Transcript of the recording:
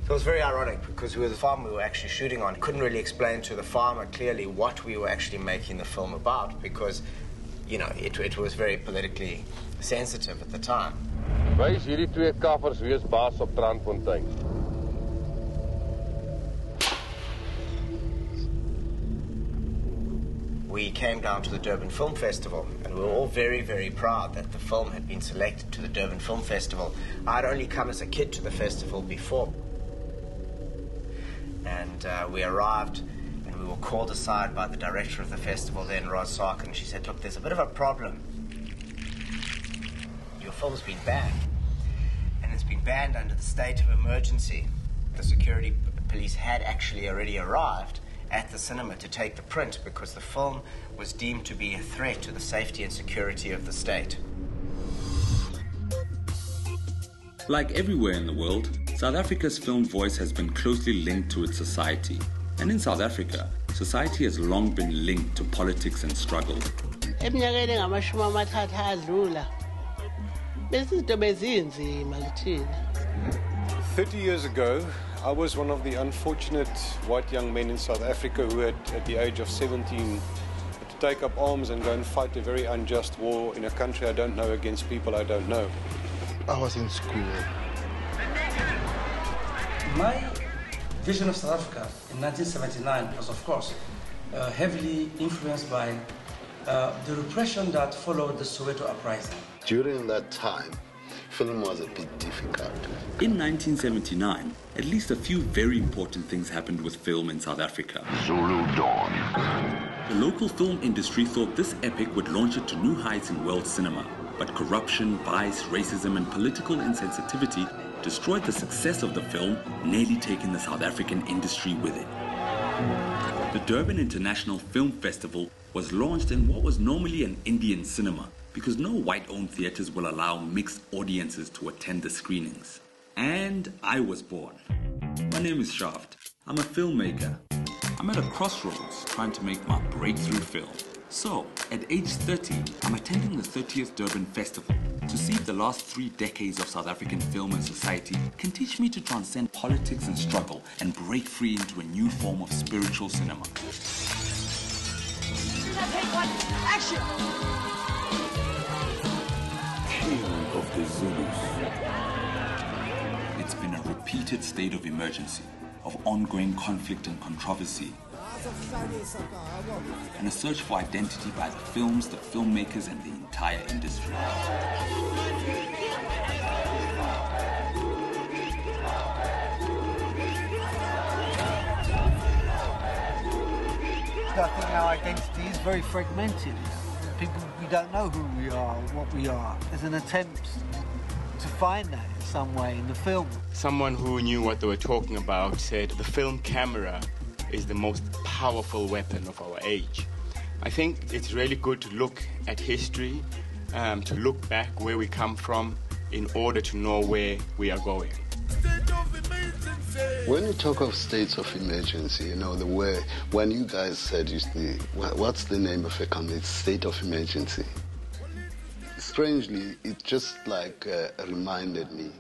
So it was very ironic because the farm we were actually shooting on couldn't really explain to the farmer clearly what we were actually making the film about because, you know, it was very politically sensitive at the time. Wys hierdie twee kaffers wees baas op Transfontein. We came down to the Durban Film Festival, and we were all very, very proud that the film had been selected to the Durban Film Festival. I'd only come as a kid to the festival before. And we arrived, and we were called aside by the director of the festival then, Ros Sark, and she said, look, there's a bit of a problem. Your film's been banned, and it's been banned under the state of emergency. The security police had actually already arrived at the cinema to take the print because the film was deemed to be a threat to the safety and security of the state. Like everywhere in the world, South Africa's film voice has been closely linked to its society. And in South Africa, society has long been linked to politics and struggle. 30 years ago, I was one of the unfortunate white young men in South Africa who had, at the age of 17, had to take up arms and go and fight a very unjust war in a country I don't know against people I don't know. I was in school. My vision of South Africa in 1979 was, of course, heavily influenced by the repression that followed the Soweto uprising. During that time, film was a bit difficult. In 1979, at least a few very important things happened with film in South Africa. Zulu Dawn. The local film industry thought this epic would launch it to new heights in world cinema, but corruption, vice, racism and political insensitivity destroyed the success of the film, nearly taking the South African industry with it. The Durban International Film Festival was launched in what was normally an Indian cinema, because no white-owned theatres will allow mixed audiences to attend the screenings. And I was born. My name is Shaft. I'm a filmmaker. I'm at a crossroads trying to make my breakthrough film. So, at age 30, I'm attending the 30th Durban Festival to see if the last 3 decades of South African film and society can teach me to transcend politics and struggle and break free into a new form of spiritual cinema. Action! Of the Zulus. It's been a repeated state of emergency, of ongoing conflict and controversy, and a search for identity by the films, the filmmakers, and the entire industry. I think our identity is very fragmented. People, we don't know who we are, what we are. There's an attempt to find that in some way in the film. Someone who knew what they were talking about said the film camera is the most powerful weapon of our age. I think it's really good to look at history, to look back where we come from in order to know where we are going. When you talk of states of emergency, you know, the way, when you guys said, what's the name of it? It's state of emergency. Strangely, it just like reminded me